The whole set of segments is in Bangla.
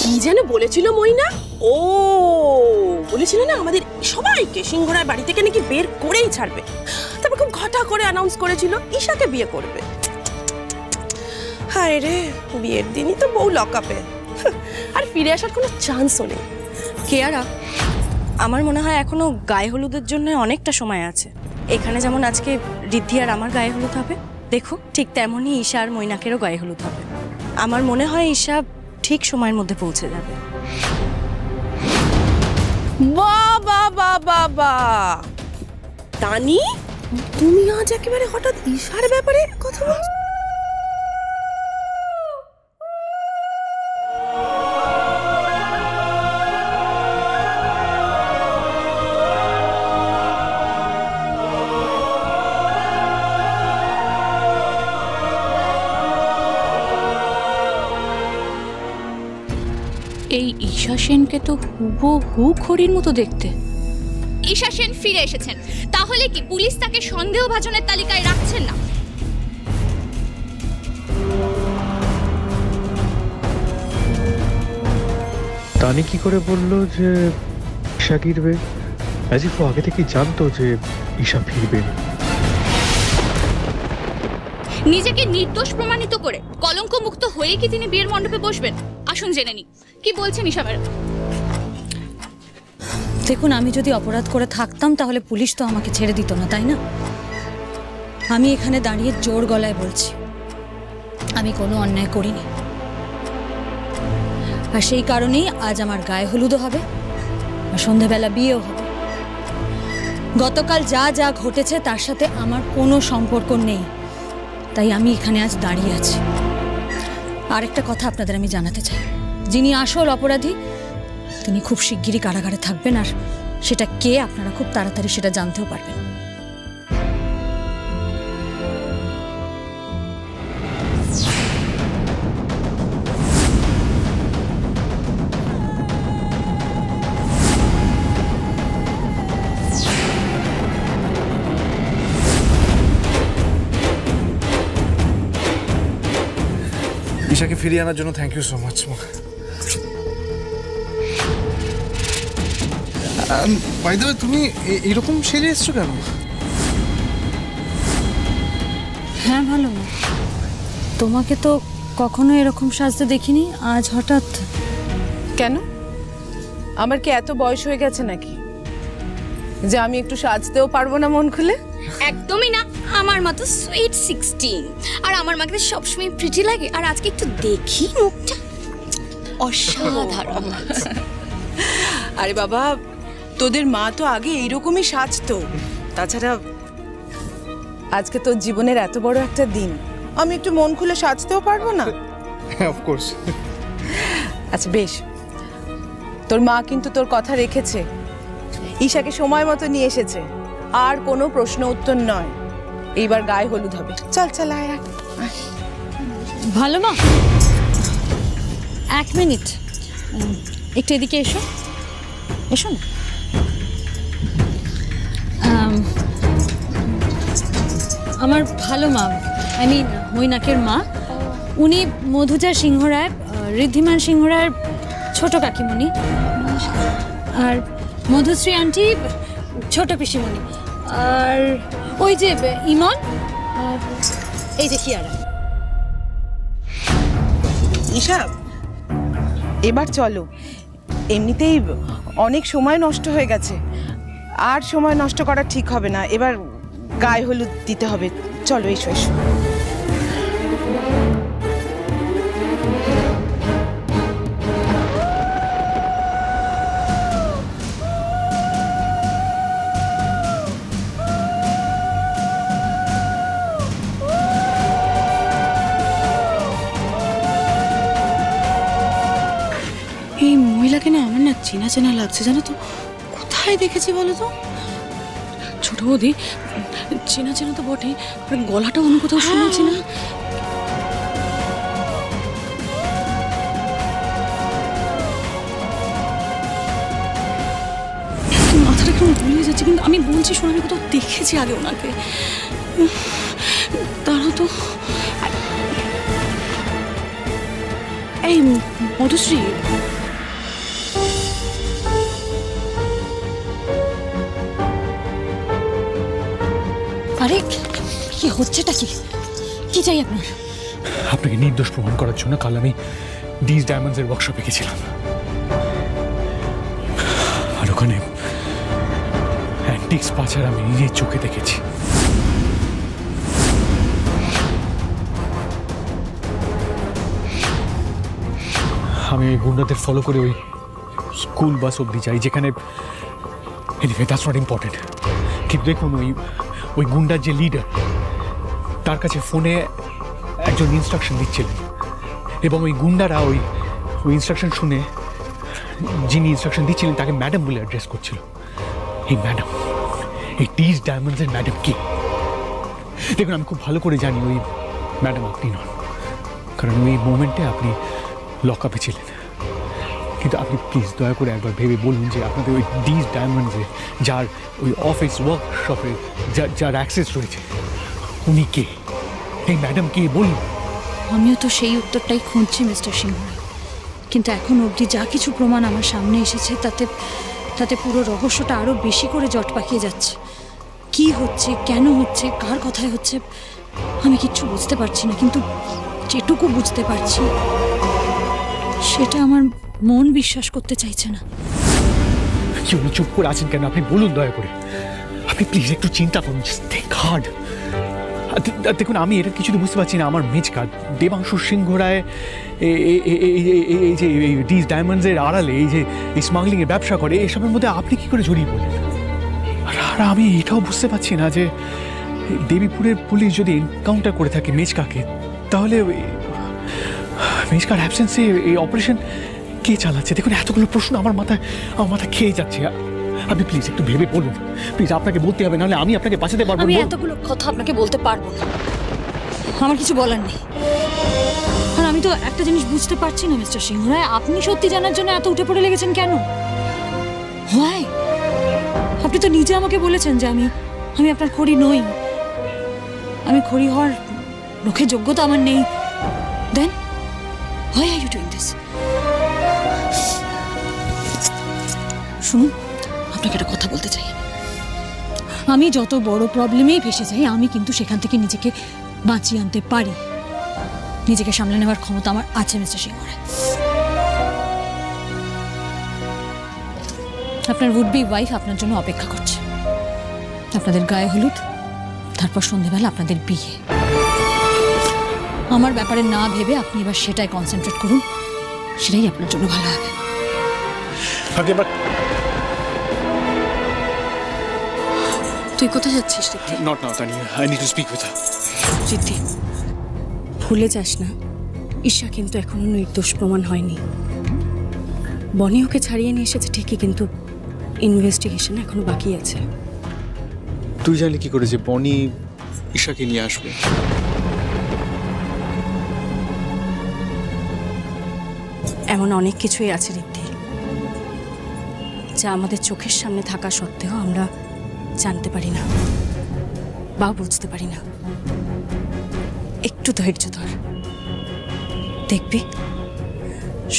কি যেন বলেছিল মইনা? ও বলেছিল না আমাদের সবাইকে সিংহরায় বাড়ি থেকে নাকি বের করেই ছাড়বে। তারপর খুব ঘটা করে অ্যানাউন্স করেছিল ঈশাকে বিয়ে করবে। হায় রে, বিয়ের দিনই তো বউ লকআপে, আর ফিরে আসার কোনো চান্সও নেই। কেয়ারা, আমার মনে হয় এখনো গায়ে হলুদের জন্য অনেকটা সময় আছে। এখানে যেমন আজকে ঋদ্ধি আর আমার গায়ে হলুদ হবে, দেখো ঠিক তেমনই ঈশা আর মৈনাকেরও গায়ে হলুদ হবে। আমার মনে হয় ঈশা ঠিক সময়ের মধ্যে পৌঁছে যাবে। বাবা বাবা বা তানি, তুমি আজ একেবারে হঠাৎ ঈশার ব্যাপারে কথা বলছো? এই ঈশা সেনকে তো হুবহু খড়ির মতো দেখতে। ঈশা সেন ফিরে এসেছেন, তাহলে কি পুলিশ তাকে সন্দেহভাজনের তালিকায় রাখছেন না? তানি কি করে বললো যে ঈশা ফিরবে? অ্যাজ ইফ ও আগে থেকেই জানতো যে ঈশা ফিরবে। নিজেকে নির্দোষ প্রমাণিত করে কলঙ্ক মুক্ত হয়ে কি তিনি বিয়ের মণ্ডপে বসবেন? আসুন জেনে নি কি বলছেন ঈশা ম্যাডাম। দেখুন, আমি যদি অপরাধ করে থাকতাম তাহলে পুলিশ তো আমাকে ছেড়ে দিত না, তাই না? আমি এখানে দাঁড়িয়ে জোর গলায় বলছি আমি কোনো অন্যায় করিনি, আর সেই কারণেই আজ আমার গায়ে হলুদও হবে আর সন্ধ্যাবেলা বিয়েও হবে। গতকাল যা যা ঘটেছে তার সাথে আমার কোনো সম্পর্ক নেই, তাই আমি এখানে আজ দাঁড়িয়ে আছি। আরেকটা কথা আপনাদের আমি জানাতে চাই, যিনি আসল অপরাধী তিনি খুব শিগগিরই কারাগারে থাকবেন, আর সেটা কে আপনারা খুব তাড়াতাড়ি সেটা জানতেও পারবেন। ঈশাকে ফিরিয়ে আনার জন্য thank you so much. By the way, তুমি এরকম সেজে এসছো কেন? হ্যাঁ ভালো না, তোমাকে তো কখনো এরকম সাজতে দেখিনি, আজ হঠাৎ। কেন, আমার কি এত বয়স হয়ে গেছে নাকি যে আমি একটু সাজতেও পারবো না মন খুলে? একদমই না, আমার মা তো সুইট 16, আর আমার মাকে সবসময় প্রিটি লাগে, আর আজকে একটু দেখি মুখটা অসাধারণ। আরে বাবা, তোদের মা তো আগে এইরকমই সাজতো। তাছাড়া আজকে তোর জীবনের এত বড় একটা দিন, আমি একটু মন খুলে সাজতেও পারবো না? হ্যাঁ, অফ কোর্স। আচ্ছা বেশ, তোর মা কিন্তু তোর কথা রেখেছে, ঈশাকে সময় মতো নিয়ে এসেছে, আর কোনো প্রশ্ন উত্তর নয়। এইবার গায়ে হলুদ হবে। চল চল আয়। ভালো মা, এক মিনিট, একটু এদিকে এসো, এসো না। আমার ভালো মা, আই মিন মৈনাকের মা, উনি মধুজা সিংহরায়, ঋদ্ধিমান সিংহরায়ের ছোট কাকিমণি, আর মধুশ্রী আন্টি ছোট পিসিমণি, আর ওই যে ইমন, এই যে কিয়ারা। ঈশা, এবার চলো, এমনিতেই অনেক সময় নষ্ট হয়ে গেছে, আর সময় নষ্ট করা ঠিক হবে না। এবার গায়ে হলুদ দিতে হবে, চলো এসো এসো। এই মহিলাকে না আমার না চেনা চেনা লাগছে, জানো তো? কোথায় দেখেছি বলো তো? ছোট বৌদি, চেনা চেনা তো বটে, গলাটা অন্য কোথাও শুনেছি না? মাথাটা কেমন গুলিয়ে যাচ্ছে, কিন্তু আমি বলছি শোনো, আমি কোথাও দেখেছি আগে ওনাকে। তারা তো এই মধুশ্রী, আরে কি হচ্ছেটা কি? কি চাই আপনার? আপনাকে নির্দোষ প্রমাণ করার জন্য কাল আমি ডিজ ডায়মন্ডসের ওয়ার্কশপে গেছিলাম, আর ওখানে অ্যান্টিক্স পাচার আমি নিজের চোখে দেখেছি। আমি ওই গুন্ডাদের ফলো করে ওই স্কুল বাস অবধি যাই, যেখানে এনিওয়ে দ্যাটস নট ইম্পর্টেন্ট। কিন্তু দেখুন, ওই গুন্ডার যে লিডার, তার কাছে ফোনে একজন ইনস্ট্রাকশন দিচ্ছিলেন, এবং ওই গুন্ডারা ওই ইনস্ট্রাকশন শুনে যিনি ইনস্ট্রাকশন দিচ্ছিলেন তাকে ম্যাডাম বলে অ্যাড্রেস করছিল। এই ম্যাডাম, এই ডিজ ডায়মন্ডসের ম্যাডাম কে? দেখুন, আমি খুব ভালো করে জানি ওই ম্যাডাম আপনি নন, কারণ ওই মোমেন্টে আপনি লকআপে ছিলেন। কিন্তু আপনি প্লিজ দয়া করে একবার ভেবে বলুন যে আপনাদের ওই ডিজ ডায়মন্ডসে যার ওই অফিস ওয়ার্কশপে যার অ্যাক্সেস রয়েছে, উনি কে? এই ম্যাডাম কে বলুন। আমিও তো সেই উত্তরটাই খুঁজছি মিস্টার সিংহ, কিন্তু এখন অবধি যা কিছু প্রমাণ আমার সামনে এসেছে তাতে পুরো রহস্যটা আরো বেশি করে জট পাকিয়ে যাচ্ছে। কি হচ্ছে, কেন হচ্ছে, কার কথায় হচ্ছে, আমি কিচ্ছু বুঝতে পারছি না। কিন্তু যেটুকু বুঝতে পারছি সেটা আমার মন বিশ্বাস করতে চাইছে না। কি উনি চুপ করে আছেন কেন? আপনি বলুন দয়া করে। আপনি প্লিজ একটু চিন্তা করুন, থিঙ্ক হার্ড। দেখুন, আমি এটা কিছুতে বুঝতে পারছি না। আমার মেজকা দেবাংশু সিংহ রায় এই যে ডিজ ডায়মন্ডসের আড়ালে এই যে স্মাগলিংয়ের ব্যবসা করে, এসবের মধ্যে আপনি কি করে জড়িয়ে পড়লেন? আর আমি এটাও বুঝতে পারছি না যে দেবীপুরের পুলিশ যদি এনকাউন্টার করে থাকে মেজকাকে, তাহলে মেজকার অ্যাবসেন্সে এই অপারেশন কে চালাচ্ছে? দেখুন, এতগুলো প্রশ্ন আমার মাথায় খেয়ে যাচ্ছে। আপনি প্লিজ একটু ভেবে বলুন, প্লিজ। আপনাকে বলতে হবে, নাহলে আমি আপনাকে বাঁচাতে পারবো না। আমি এতগুলো কথা আপনাকে বলতে পারবো না, আমার কিছু বলার নেই। আর আমি তো একটা জিনিস বুঝতে পারছি না মিস্টার সিংহ রায়, আপনি সত্যি জানার জন্য এত উঠে পড়ে লেগেছেন কেন? হয় আপনি তো নিজে আমাকে বলেছেন যে আমি আপনার খড়ি নই, আমি খড়ি হওয়ার মুখে যোগ্যতা আমার নেই। দেন why are you doing this? শুনুন, আপনাকে একটা কথা বলতে চাই। আমি যত বড় প্রবলেমেই ফেসে যাই, আমি কিন্তু সেখান থেকে নিজেকে বাঁচিয়ে আনতে পারি। নিজেকে সামলে নেওয়ার ক্ষমতা আমার আছে মিস্টার সিংহ রায়। আপনার উড বি ওয়াইফ আপনার জন্য অপেক্ষা করছে। আপনাদের গায়ে হলুদ, তারপর সন্ধ্যেবেলা আপনাদের বিয়ে। আমার ব্যাপারে না ভেবে আপনি এবার সেটাই কনসেন্ট্রেট করুন, সেটাই আপনার জন্য ভালো হবে। তুই কোথায় যাচ্ছিস Riddhi? Not now, Tanya. I need to speak with her. Riddhi, ভুলে যাস না, ঈশা কিন্তু এখনো নির্দোষ প্রমাণ হয়নি। বনি ওকে ছাড়িয়ে নিয়ে এসেছে ঠিকই, কিন্তু ইনভেস্টিগেশন এখনো বাকি আছে। তুই জানলি কি করে যে বনি ঈশাকে নিয়ে আসবে? এমন অনেক কিছুই আছে রিদ্ধি, যা আমাদের চোখের সামনে থাকা সত্ত্বেও আমরা জানতে পারি না বা বুঝতে পারি না। একটু ধৈর্য ধর, দেখবি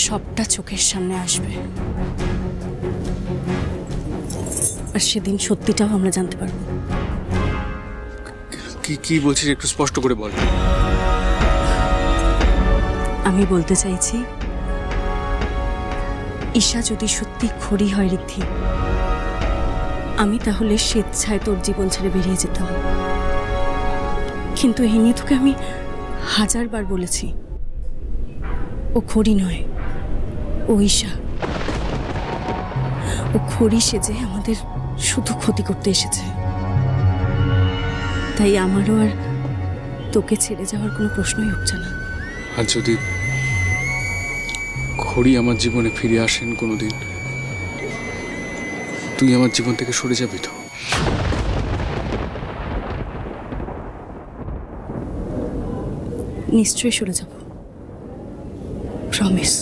সবটা চোখের সামনে আসবে, আর সেদিন সত্যিটাও আমরা জানতে পারবো। কি বলছিস, একটু স্পষ্ট করে বল। আমি বলতে চাইছি, ঈশা যদি সত্যি খড়ি হয় রিদ্ধি, আমি তাহলে স্বেচ্ছায় তোর জীবন ছেড়ে বেরিয়ে যেতাম। কিন্তু এই নিয়ে তোকে আমি 1000 বার বলেছি, ও খড়ি নয়, ও ঈশা। ও খড়ি সেজে আমাদের শুধু ক্ষতি করতে এসেছে। তাই আমারও আর তোকে ছেড়ে যাওয়ার কোনো প্রশ্নই উঠছে না। আর যদি খড়ি আমার জীবনে ফিরে আসেন কোনোদিন, তুই আমার জীবন থেকে সরে যাবি তো? নিশ্চয়ই সরে যাব, প্রমিস।